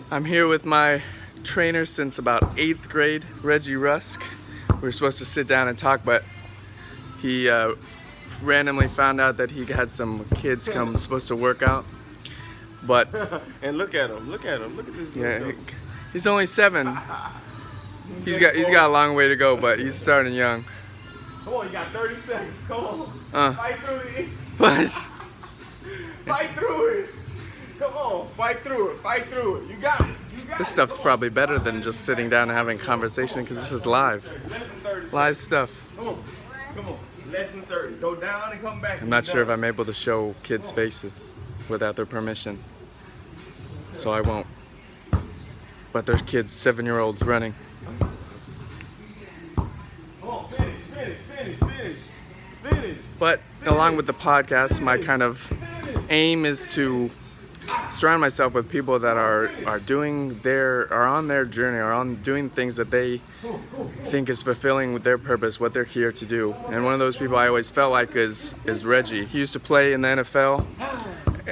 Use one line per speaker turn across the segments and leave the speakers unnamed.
I'm here with my trainer since about 8th grade, Reggie Rusk. We were supposed to sit down and talk, but he randomly found out that he had some kids supposed to work out. But
And look at him, look at this.
yeah, he's only 7. He's got a long way to go, but he's starting young.
Come on, you got 30 seconds. Come on. Fight through it.
But
Fight through it. Come on, fight through it. Fight through it. You got it.
this stuff's probably better than just sitting down and having a conversation because this is live.
Less than 30
Live stuff.
Come on. Come on. Less than 30. Go down and come back.
I'm not sure if I'm able to show kids' faces without their permission, so I won't. But there's kids, 7-year-olds running.
Come on, finish.
But along with the podcast, my kind of aim is to surround myself with people that are on their journey, are doing things that they think is fulfilling with their purpose, what they're here to do. And one of those people I always felt like is Reggie. He used to play in the NFL.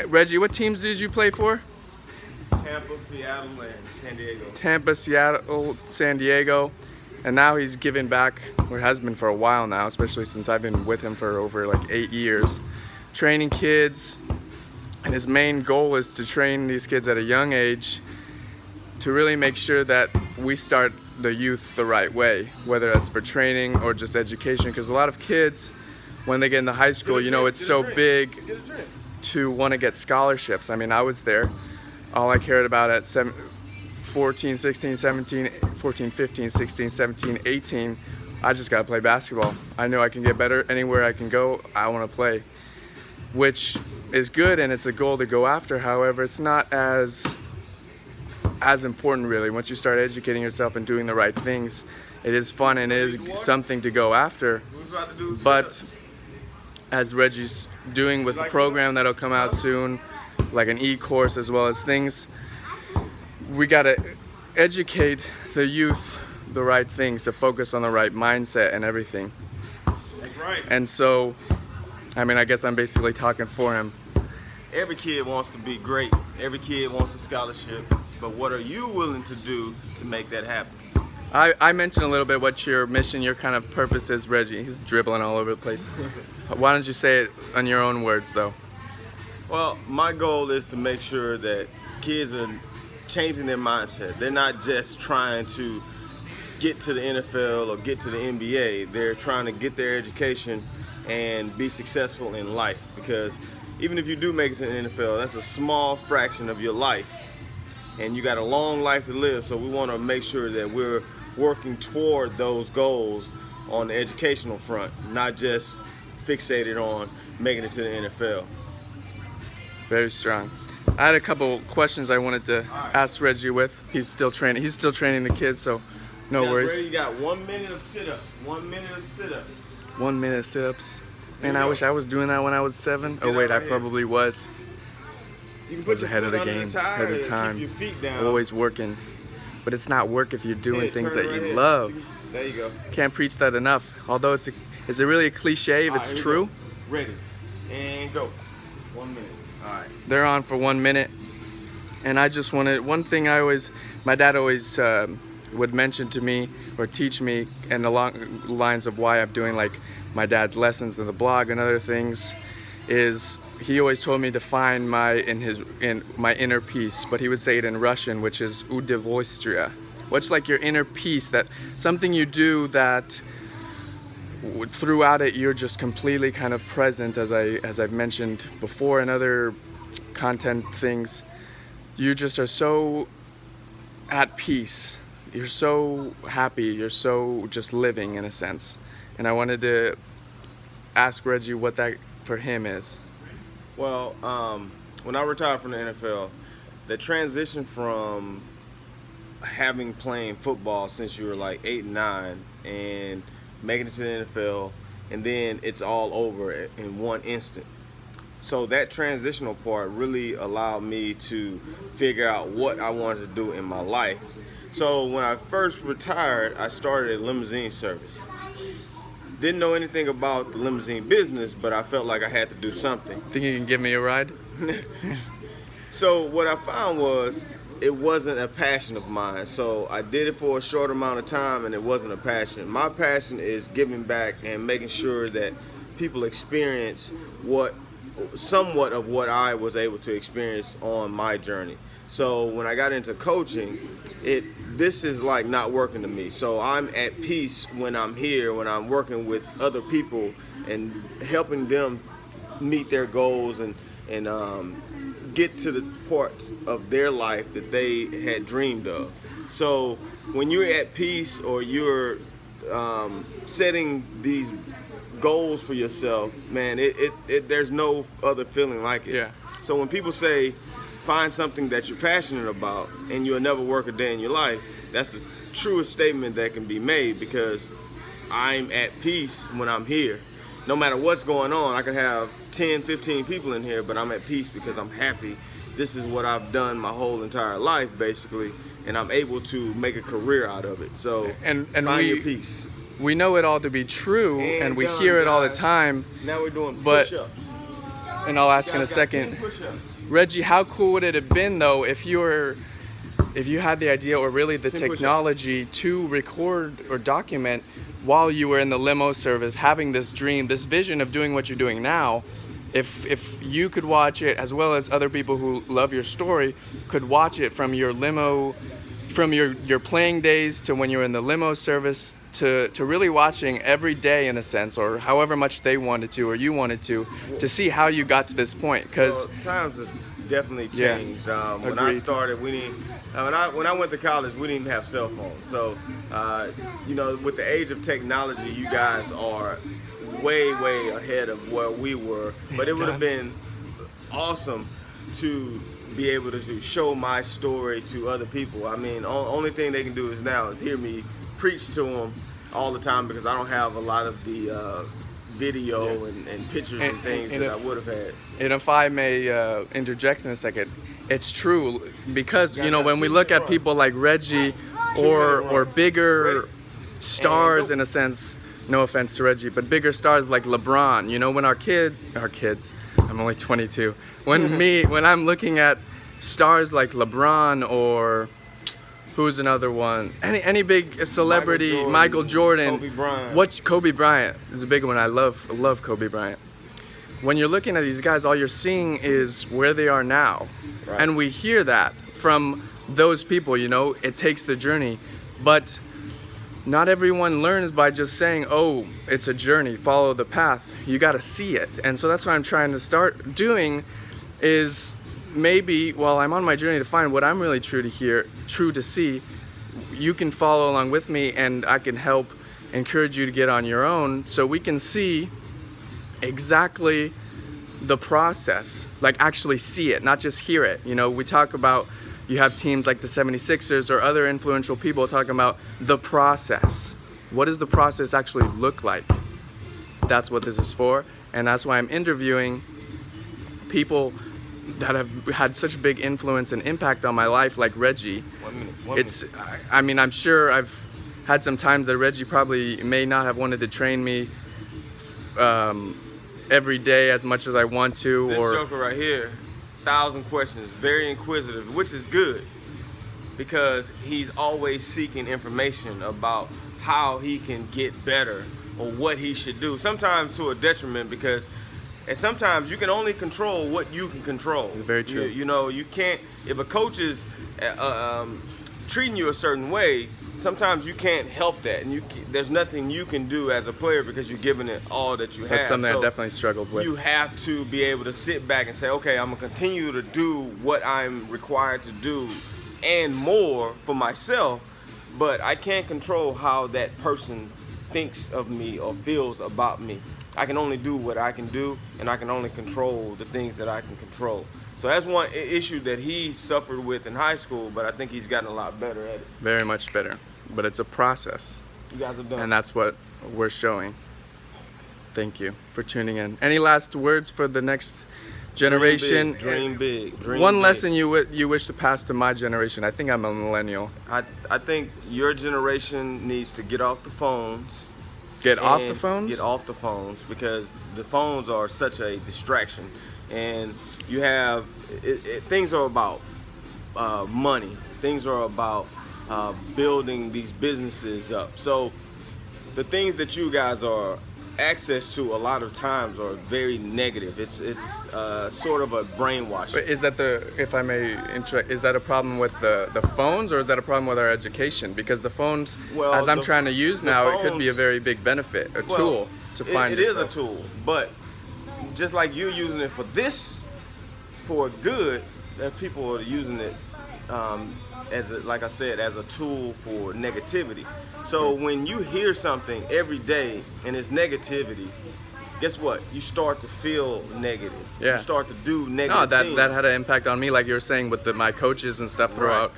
Reggie, what teams did you play for?
Tampa, Seattle, and San Diego.
Tampa, Seattle, San Diego. And now he's giving back, or has been for a while now, especially since I've been with him for over like 8 years, training kids. And his main goal is to train these kids at a young age to really make sure that we start the youth the right way, whether that's for training or just education. Because a lot of kids, when they get into high school, it's so big to want to get scholarships. I mean, I was there. All I cared about at 14, 16, 17, 14, 15, 16, 17, 18, I just got to play basketball. I know I can get better anywhere I can go. I want to play, which is good, and it's a goal to go after. However, it's not as important really. Once you start educating yourself and doing the right things, it is fun and it is something to go after. But as Reggie's doing with the program that'll come out soon, like an e-course as well as things, we gotta educate the youth the right things, to focus on the right mindset and everything.
That's right.
And so, I mean, I guess I'm basically talking for him.
Every kid wants to be great. Every kid wants a scholarship. But what are you willing to do to make that happen?
I mentioned a little bit what your mission, your kind of purpose is, Reggie. He's dribbling all over the place. Why don't you say it in your own words, though?
Well, my goal is to make sure that kids are changing their mindset. They're not just trying to get to the NFL or get to the NBA. They're trying to get their education and be successful in life. Because even if you do make it to the NFL, that's a small fraction of your life. And you got a long life to live. So we want to make sure that we're working toward those goals on the educational front, not just fixated on making it to the NFL.
Very strong. I had a couple questions I wanted to ask Reggie with. He's still training the kids, so no worries.
You got 1 minute of sit-ups. 1 minute of sit-ups.
1 minute sit-ups. Man, I wish I was doing that when I was 7. Oh wait, I probably was.
You can
Was ahead of the game, ahead of the time.
Keep your feet down.
Always working. But it's not work if you're doing things that you love.
There you go.
Can't preach that enough. Although is it really a cliche if it's true?
Ready. And go. 1 minute. All right.
They're on for 1 minute. And I just wanted, one thing my dad always would mention to me or teach me, and along the lines of why I'm doing like my dad's lessons in the blog and other things, is he always told me to find my inner peace, but he would say it in Russian, which is udovostria. What's like your inner peace, that something you do that throughout it you're just completely kind of present, as I've mentioned before in other content things. You just are so at peace. You're so happy. You're so just living in a sense. And I wanted to ask Reggie what that for him is.
Well, when I retired from the NFL, the transition from having playing football since you were like 8 and 9 and making it to the NFL, and then it's all over in one instant. So that transitional part really allowed me to figure out what I wanted to do in my life. So when I first retired, I started a limousine service. Didn't know anything about the limousine business, but I felt like I had to do something.
Think you can give me a ride?
So what I found was it wasn't a passion of mine. So I did it for a short amount of time, and it wasn't a passion. My passion is giving back and making sure that people experience somewhat of what I was able to experience on my journey. So when I got into coaching, this is like not working to me. So I'm at peace when I'm here, when I'm working with other people and helping them meet their goals and get to the parts of their life that they had dreamed of. So when you're at peace, or you're setting these goals for yourself, man, there's no other feeling like it.
Yeah.
So when people say find something that you're passionate about and you'll never work a day in your life, that's the truest statement that can be made, because I'm at peace when I'm here. No matter what's going on, I could have 10, 15 people in here, but I'm at peace because I'm happy. This is what I've done my whole entire life, basically, and I'm able to make a career out of it. So
and
find your peace.
We know it all to be true, and we
done,
hear it all the
guys.
time.
Now we're doing
But-
push-ups.
And I'll ask in a
Guys got
second,
10 push-ups.
Reggie, how cool would it have been though if you had the idea, or really the
10 push-ups.
technology, to record or document while you were in the limo service, having this dream, this vision of doing what you're doing now? If you could watch it, as well as other people who love your story could watch it from your limo, from your playing days to when you were in the limo service, to really watching every day in a sense, or however much they wanted to or you wanted to see how you got to this point. Because
Well, times have definitely
Yeah.
changed. When I
Agreed.
started, we didn't. When I went to college, we didn't have cell phones. So, with the age of technology, you guys are way ahead of where we were. But
It's
it would have
done.
been awesome to be able to show my story to other people. I mean, only thing they can do is hear me preach to them all the time, because I don't have a lot of the video and pictures and things
and
that
if-
I would have had.
And if I may interject in a second, it's true, because
Yeah,
when we look at people like Reggie or bigger stars, in a sense, no offense to Reggie, but bigger stars like LeBron, when our kids, I'm only 22, when I'm looking at stars like LeBron, or who's another one, any big celebrity, Michael Jordan,
Kobe Bryant.
is a big one. I love Kobe Bryant. When you're looking at these guys, all you're seeing is where they are now.
Right.
And we hear that from those people, it takes the journey. But not everyone learns by just saying, oh, it's a journey, follow the path. You got to see it. And so that's what I'm trying to start doing, is maybe while I'm on my journey to find what I'm really true to see, you can follow along with me, and I can help encourage you to get on your own, so we can see exactly the process, like actually see it, not just hear it. We talk about, you have teams like the 76ers or other influential people talking about the process. What does the process actually look like? That's what this is for, and that's why I'm interviewing people that have had such big influence and impact on my life, like Reggie.
1 minute.
I mean, I'm sure I've had some times that Reggie probably may not have wanted to train me every day as much as I want to.
This
or
joker right here, 1,000 questions, very inquisitive, which is good, because he's always seeking information about how he can get better or what he should do. Sometimes to a detriment, because and sometimes you can only control what you can control.
Very true.
You can't. If a coach is treating you a certain way, sometimes you can't help that, and there's nothing you can do as a player, because you're giving it all that you have.
That's something
So
I definitely struggled with.
you have to be able to sit back and say, okay, I'm gonna continue to do what I'm required to do and more for myself, but I can't control how that person thinks of me or feels about me. I can only do what I can do, and I can only control the things that I can control. So that's one issue that he suffered with in high school, but I think he's gotten a lot better at it.
Very much better, but it's a process,
You guys have done.
and that's what we're showing. Thank you for tuning in. Any last words for the next generation?
Dream big. Dream
One
big.
lesson you wish to pass to my generation. I think I'm a millennial.
I think your generation needs to get off the phones.
Get off the
and
phones?
Get off the phones, because the phones are such a distraction, and you have things are about money. Things are about building these businesses up. So the things that you guys are access to a lot of times are very negative. It's sort of a brainwash.
But is that if I may interrupt, is that a problem with the phones, or is that a problem with our education? Because the phones, as I'm trying to use now, it could be a very big benefit, a tool to find
it
yourself.
is a tool, but just like you're using it for good, that people are using it like I said, as a tool for negativity. So when you hear something every day and it's negativity, guess what? You start to feel negative.
Yeah.
You start to do negative things.
That had an impact on me, like you were saying, with my coaches and stuff throughout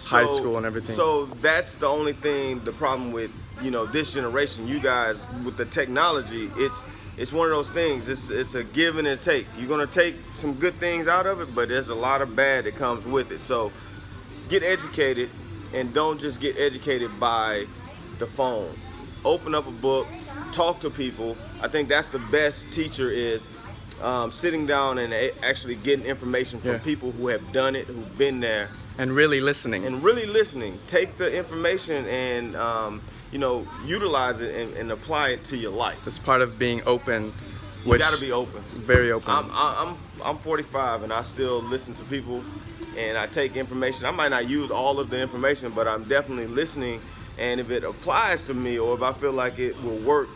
high school and everything.
So that's the only thing, the problem with, this generation, you guys, with the technology, it's one of those things. It's a give and a take. You're gonna take some good things out of it, but there's a lot of bad that comes with it. So get educated, and don't just get educated by the phone. Open up a book, talk to people. I think that's the best teacher, is sitting down and actually getting information from people who have done it, who've been there.
And really listening.
Take the information and utilize it and apply it to your life.
It's part of being open.
You gotta be open.
Very open.
I'm 45 and I still listen to people, and I take information. I might not use all of the information, but I'm definitely listening. And if it applies to me, or if I feel like it will work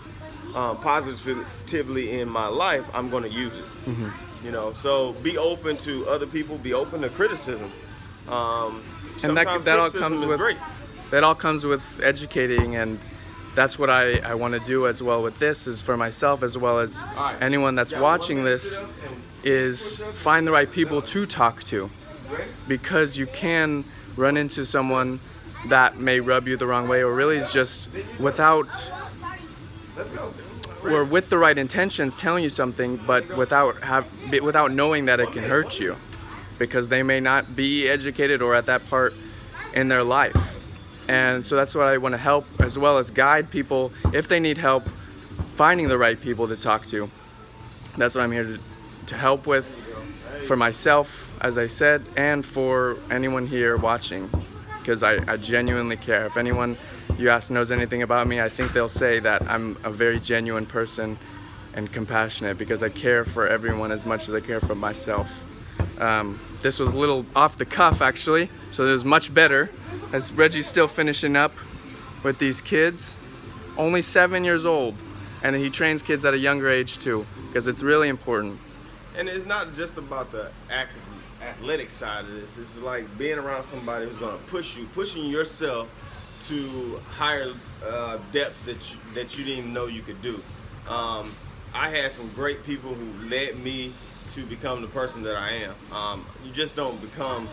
positively in my life, I'm going to use it.
Mm-hmm.
So be open to other people. Be open to criticism.
And that all comes with educating, and that's what I want to do as well with this, is for myself as well as anyone that's watching this, is find the right people to talk to, because you can run into someone that may rub you the wrong way, or really is just with the right intentions telling you something, but without knowing that it can hurt you, because they may not be educated or at that part in their life. And so that's what I want to help, as well as guide people if they need help finding the right people to talk to. That's what I'm here to help with, for myself, as I said, and for anyone here watching, because I genuinely care. If anyone you ask knows anything about me, I think they'll say that I'm a very genuine person and compassionate, because I care for everyone as much as I care for myself. This was a little off the cuff, actually, so it was much better, as Reggie's still finishing up with these kids. Only 7 years old, and he trains kids at a younger age too, because it's really important.
And it's not just about the athletic side of this. It's like being around somebody who's going to pushing yourself to higher depths that you didn't even know you could do. I had some great people who led me to become the person that I am. You just don't become,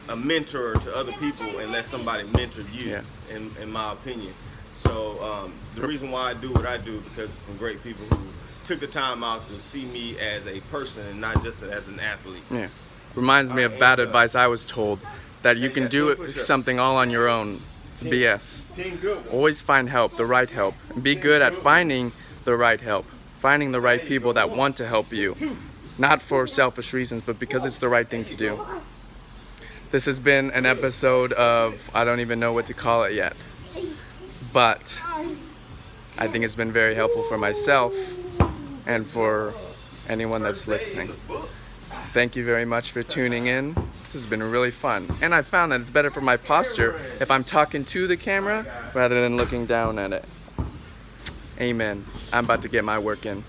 a mentor to other people unless somebody mentored you, in my opinion. So the reason why I do what I do, because it's some great people who took the time out to see me as a person and not just as an athlete. Yeah,
reminds me of bad advice I was told, that you can do something all on your own. It's BS. Always find help, the right help, and be good at finding the right help, finding the right people that want to help you, not for selfish reasons, but because it's the right thing to do. This has been an episode of, I don't even know what to call it yet, but I think it's been very helpful for myself and for anyone that's listening. Thank you very much for tuning in. This has been really fun. And I found that it's better for my posture if I'm talking to the camera rather than looking down at it. Amen. I'm about to get my work in.